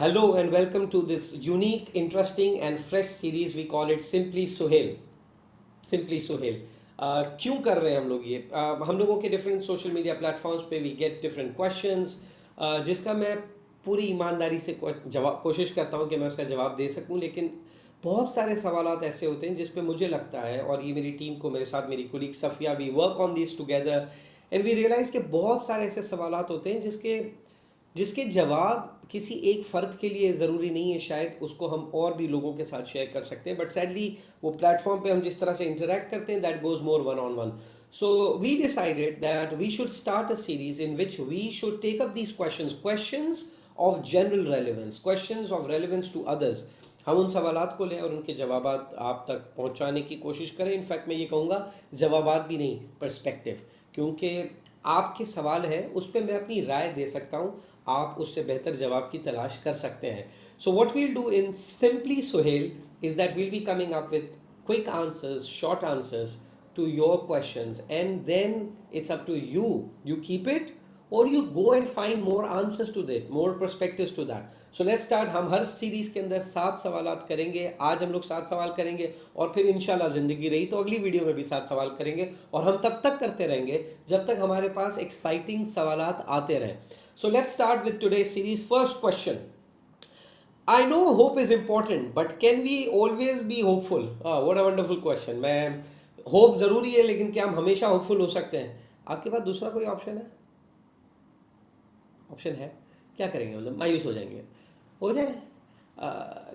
Hello and welcome to this unique, interesting, and fresh series. We call it Simply Suhail. Simply Suhail. क्यों कर रहे हैं हम लोग ये हम लोगों के डिफरेंट सोशल मीडिया प्लेटफॉर्म्स पे वी गेट डिफरेंट क्वेश्चंस जिसका मैं पूरी ईमानदारी से जवाब कोशिश करता हूँ कि मैं उसका जवाब दे सकूँ, लेकिन बहुत सारे सवालात ऐसे होते हैं जिस पे मुझे लगता है, और ये मेरी टीम को, मेरे साथ मेरी colleague Safiya, we work on this together and we realise कि बहुत सारे ऐसे सवालात होते हैं जिसके जिसके जवाब किसी एक फ़र्द के लिए ज़रूरी नहीं है, शायद उसको हम और भी लोगों के साथ शेयर कर सकते हैं, बट सैडली वो प्लेटफॉर्म पे हम जिस तरह से इंटरेक्ट करते हैं that goes more one on one. So we decided that we should start a series in which we should take up these questions of general relevance, questions of relevance to others. हम उन सवालात को लें और उनके जवाबात आप तक पहुंचाने की कोशिश करें. इनफैक्ट मैं ये कहूँगा जवाबात भी नहीं, पर्सपेक्टिव, क्योंकि आपके सवाल है उस पर मैं अपनी राय दे सकता हूँ, आप उससे बेहतर जवाब की तलाश कर सकते हैं. So what we'll do in simply Suhail is that we'll be coming up with quick answers, short answers to your questions, and then it's up to you. You keep it or you go and find more answers to that, more perspectives to that. So let's start. हम हर series के अंदर 7 सवालात करेंगे. आज हम लोग 7 सवाल करेंगे और फिर इंशाल्लाह ज़िंदगी रही तो अगली वीडियो में भी 7 सवाल करेंगे, और हम तब तक करते रहेंगे जब तक हमारे पास एक्साइटिंग सवालात आते रहें. So let's start with today's series. First question. I know hope is important, but can we always be hopeful? What a wonderful question. मैं होप ज़रूरी है, लेकिन क्या हम हमेशा होपफुल हो सकते हैं? आपके पास दूसरा कोई ऑप्शन है? ऑप्शन है? क्या करेंगे? मतलब मायूस हो जाएंगे? हो जाए.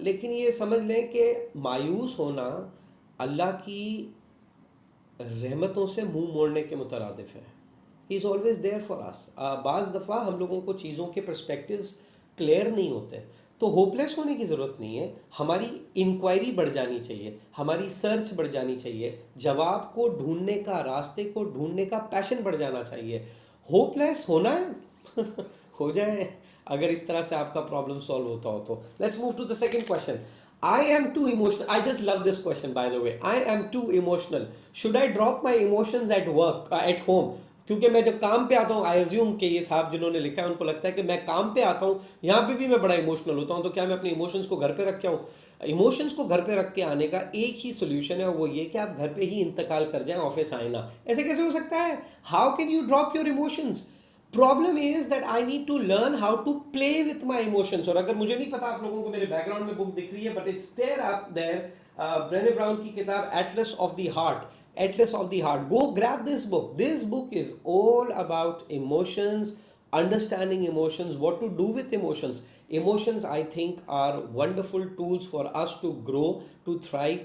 लेकिन ये समझ लें कि मायूस होना अल्लाह की रहमतों से मुंह मोड़ने के मुतरादिफ है. He is always there for us. बाज़ दफ़ा हम लोगों को चीज़ों के पर्सपेक्टिव्स क्लियर नहीं होते, तो होपलेस होने की ज़रूरत नहीं है. हमारी इंक्वायरी बढ़ जानी चाहिए, हमारी सर्च बढ़ जानी चाहिए, जवाब को ढूंढने का, रास्ते को ढूंढने का पैशन बढ़ जाना चाहिए. होपलेस होना है हो जाए, अगर इस तरह से आपका प्रॉब्लम सॉल्व होता हो तो. Let's move to the second question. I am too emotional. I just love this question, by the way. I am too emotional. Should I drop my emotions at work, at home? क्योंकि मैं जब काम पे आता हूँ, I assume कि ये साहब जिन्होंने लिखा है उनको लगता है कि मैं काम पे आता हूँ, यहाँ पे भी मैं बड़ा इमोशनल होता हूँ, तो क्या मैं अपने इमोशंस को घर पे रख के आऊँ? इमोशंस को घर पे रख के आने का एक ही सोल्यूशन है, और वो ये कि आप घर पे ही इंतकाल कर जाएं, ऑफिस आए ना. ऐसे कैसे हो सकता है? How can you drop your emotions? Problem is that I need to learn how to play with my emotions. और अगर मुझे नहीं पता, आप लोगों को मेरे बैकग्राउंड में बुक दिख रही है, but it's there up there, Brene Brown की किताब Atlas of the Heart. Atlas of the Heart. Go grab this book. This book is all about emotions, understanding emotions, what to do with emotions. Emotions, I think, are wonderful tools for us to grow, to thrive.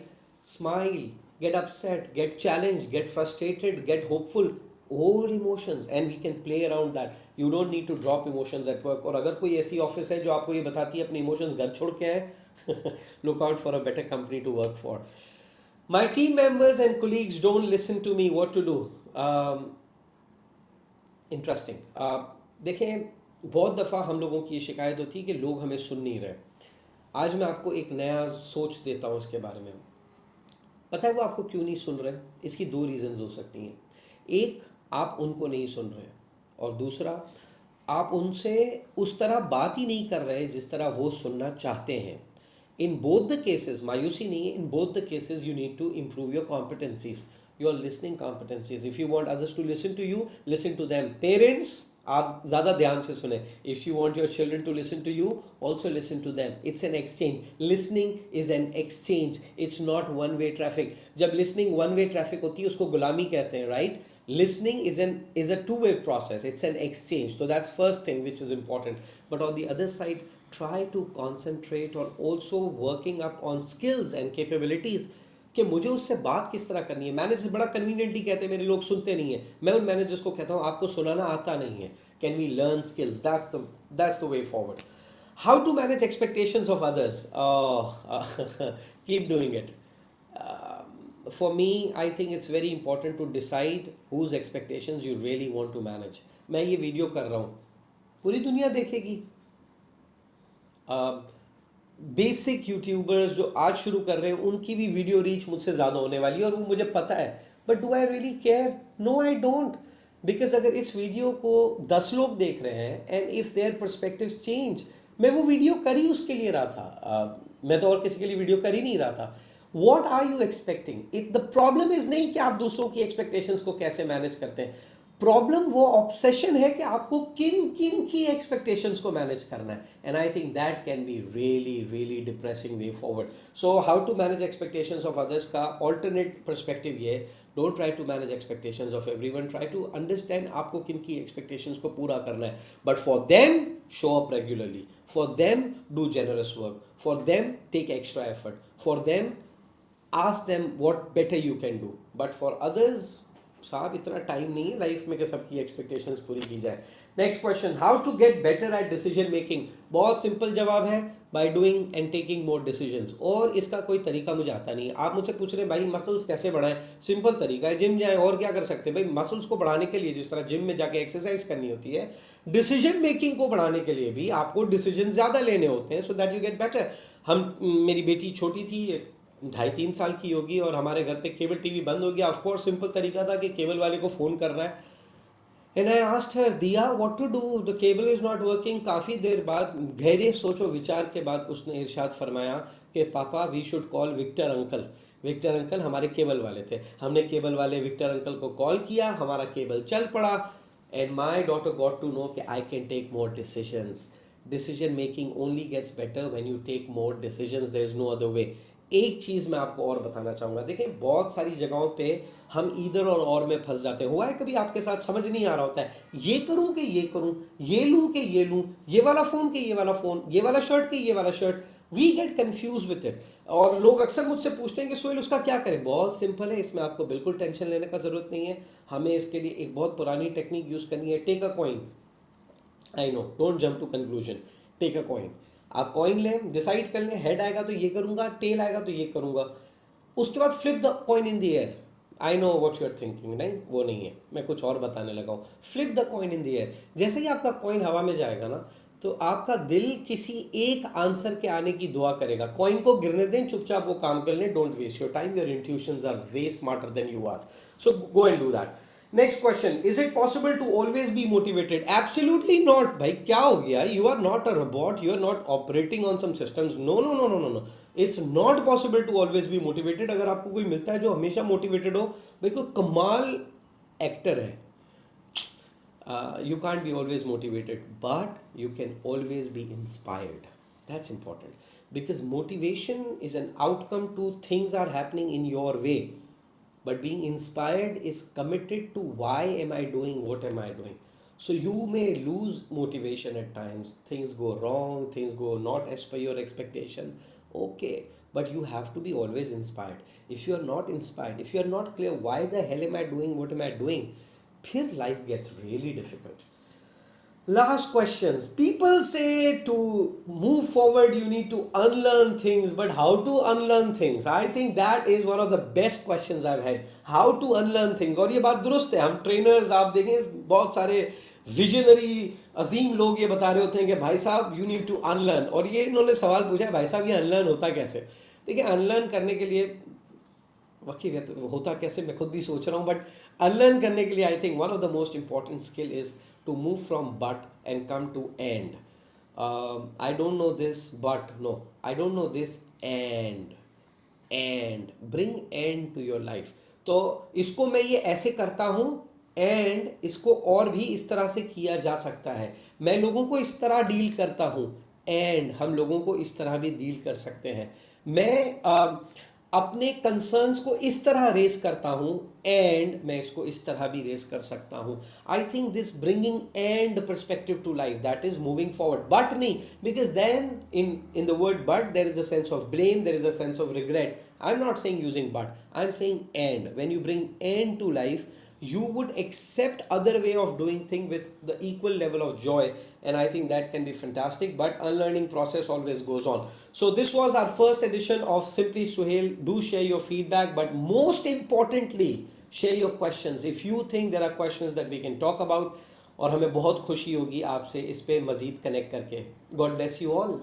Smile, get upset, get challenged, get frustrated, get hopeful. All emotions, and we can play around that. You don't need to drop emotions at work. और अगर कोई ऐसी office है जो आपको ये बताती है अपने इमोशंस घर छोड़ के आए, look out for a better company to work for. My team members and colleagues don't listen to me. What to do? Interesting. देखें, बहुत दफ़ा हम लोगों की ये शिकायत होती है कि लोग हमें सुन नहीं रहे. आज मैं आपको एक नया सोच देता हूँ इसके बारे में. पता है वो आपको क्यों नहीं सुन रहे? इसकी 2 रीज़न्स हो सकती हैं. एक, आप उनको नहीं सुन रहे, और दूसरा, आप उनसे उस तरह बात ही नहीं कर रहे जिस तरह वो सुनना चाहते हैं. In both the cases, मायूसी नहीं है, in both the cases you need to improve your competencies, your listening competencies. If you want others to listen to you, listen to them. Parents, आप ज़्यादा ध्यान से सुने. If you want your children to listen to you, also listen to them. It's an exchange. Listening is an exchange. It's not one-way traffic. जब listening one-way traffic होती है उसको गुलामी कहते हैं, right? Listening is a two-way process. It's an exchange. So that's first thing which is important. But on the other side, try to concentrate on also working up on skills and capabilities कि मुझे उससे बात किस तरह करनी है. Manager बड़ा conveniently कहते हैं मेरे लोग सुनते नहीं है. मैं उन मैनेजर्स को कहता हूँ आपको सुनाना आता नहीं है. Can we learn skills? That's the way forward. How to manage expectations of others? Keep doing it. For me, I think it's very important to decide whose expectations you really want to manage. मैं ये video कर रहा हूँ, पूरी दुनिया देखेगी. Basic YouTubers जो आज शुरू कर रहे हैं उनकी भी वीडियो रीच मुझसे ज़्यादा होने वाली है, और वो मुझे पता है. But do I really care? No, I don't. Because अगर इस वीडियो को 10 लोग देख रहे हैं and if their perspectives change, मैं वो वीडियो कर ही उसके लिए रहा था, मैं तो और किसी के लिए वीडियो कर ही नहीं रहा था. What are you expecting? It the problem is नहीं कि आप दूसरों की एक्सपेक्टेशंस को कैसे मैनेज करते हैं. प्रॉब्लम वो ऑब्सेशन है कि आपको किन किन की एक्सपेक्टेशंस को मैनेज करना है. And I think that can be really really depressing way forward. So how to manage expectations of others का ऑल्टरनेट परस्पेक्टिव ये, don't try to manage expectations of everyone, try to understand आपको किन की expectations को पूरा करना है. But for them show up regularly, for them do generous work, for them take extra effort, for them ask them what better you can do. But for others, साहब इतना time नहीं है लाइफ में कि सबकी एक्सपेक्टेशंस पूरी की जाए. Next question, how to get better at decision making. बहुत सिंपल जवाब है, by doing and taking more decisions. और इसका कोई तरीका मुझे आता नहीं. आप मुझसे पूछ रहे हैं भाई मसल्स कैसे बढ़ाएं, सिंपल तरीका है, जिम जाएं. और क्या कर सकते हैं भाई, मसल्स को बढ़ाने के लिए जिस तरह जिम में जाके एक्सरसाइज करनी होती है, डिसीजन मेकिंग को बढ़ाने के लिए भी आपको डिसीजन ज़्यादा लेने होते हैं, so that you get better. मेरी बेटी छोटी थी, 2.5-3 साल की होगी, और हमारे घर पे केबल टीवी बंद हो गया. ऑफ कोर्स सिंपल तरीका था कि केबल वाले को फ़ोन करना है. And I asked her, Diya what to do, the cable is not working. काफ़ी देर बाद गहरे सोचो विचार के बाद उसने इरशाद फरमाया कि पापा we should call Victor uncle. Victor uncle हमारे केबल वाले थे. हमने केबल वाले विक्टर अंकल को कॉल किया, हमारा केबल चल पड़ा. And my daughter got to know कि I can take more decisions. Decision making only gets better when you take more decisions, there is no other way. एक चीज़ मैं आपको और बताना चाहूँगा. देखें, बहुत सारी जगहों पे हम इधर और में फंस जाते हैं. हुआ है कभी आपके साथ, समझ नहीं आ रहा होता है, ये करूँ कि ये करूँ, ये लूँ कि ये लूँ, ये वाला फ़ोन कि ये वाला फ़ोन, ये वाला शर्ट कि ये वाला shirt. We get confuse with it. और लोग अक्सर मुझसे पूछते हैं कि सोहेल उसका क्या करें. बहुत सिंपल है, इसमें आपको बिल्कुल टेंशन लेने का ज़रूरत नहीं है. हमें इसके लिए एक बहुत पुरानी टेक्निक यूज़ करनी है. Take a coin. I know, don't jump to conclusion. Take a coin. आप कॉइन लें, डिसाइड कर लें, हेड आएगा तो ये करूँगा, टेल आएगा तो ये करूँगा. उसके बाद flip the coin in the air. I know what you are thinking. नहीं, वो नहीं है, मैं कुछ और बताने लगा हूँ. Flip the coin in the air. जैसे ही आपका कॉइन हवा में जाएगा ना, तो आपका दिल किसी एक आंसर के आने की दुआ करेगा. कॉइन को गिरने दें, चुपचाप वो काम कर लें. Don't waste your time, your intuitions are way smarter than you are. So go and do that. Next question, is it possible to always be motivated? Absolutely not. भाई क्या हो गया, you are not a robot, you are not operating on some systems. No no no no no no, it's not possible to always be motivated. अगर आपको कोई मिलता है जो हमेशा मोटिवेटेड हो, भाई कोई कमाल एक्टर है. You can't be always motivated, but you can always be inspired. That's important, because motivation is an outcome to things are happening in your way, but being inspired is committed to why am I doing what am I doing. So you may lose motivation at times, things go wrong, things go not as per your expectation, okay, but you have to be always inspired. If you are not inspired, if you are not clear why the hell am I doing what am I doing, फिर life gets really difficult. Last questions. People say to move forward you need to unlearn things, but how to unlearn things? I think that is one of the best questions I've had. How to unlearn things? और ये बात दुरुस्त है. हम trainers आप देखें, बहुत सारे विजनरी अजीम लोग ये बता रहे होते हैं कि भाई साहब यू नीड टू अनलर्न. और ये इन्होंने सवाल पूछा है, भाई साहब ये अनलर्न होता कैसे? देखिए, अनलर्न करने के लिए वकील होता कैसे मैं खुद भी सोच रहा हूँ, बट अनलर्न करने के लिए I think one of the most important skill is to move from but and come to and. I don't know this but no, I don't know this and bring and to your life. तो इसको मैं ये ऐसे करता हूँ, and इसको और भी इस तरह से किया जा सकता है. मैं लोगों को इस तरह डील करता हूँ, एंड हम लोगों को इस तरह भी डील कर सकते हैं. मैं अपने कंसर्न्स को इस तरह रेस करता हूँ, एंड मैं इसको इस तरह भी रेस कर सकता हूँ. I think this bringing and perspective to life, that is moving forward. But नहीं, because then in the word but there is a sense of blame, there is a sense of regret. I am not saying using but, I am saying and. When you bring and to life, you would accept other way of doing thing with the equal level of joy, and I think that can be fantastic. But unlearning process always goes on. So this was our first edition of Simply Suhail. Do share your feedback, but most importantly share your questions. If you think there are questions that we can talk about, और हमें बहुत खुशी होगी आपसे इस पे मज़ीद connect करके. God bless you all.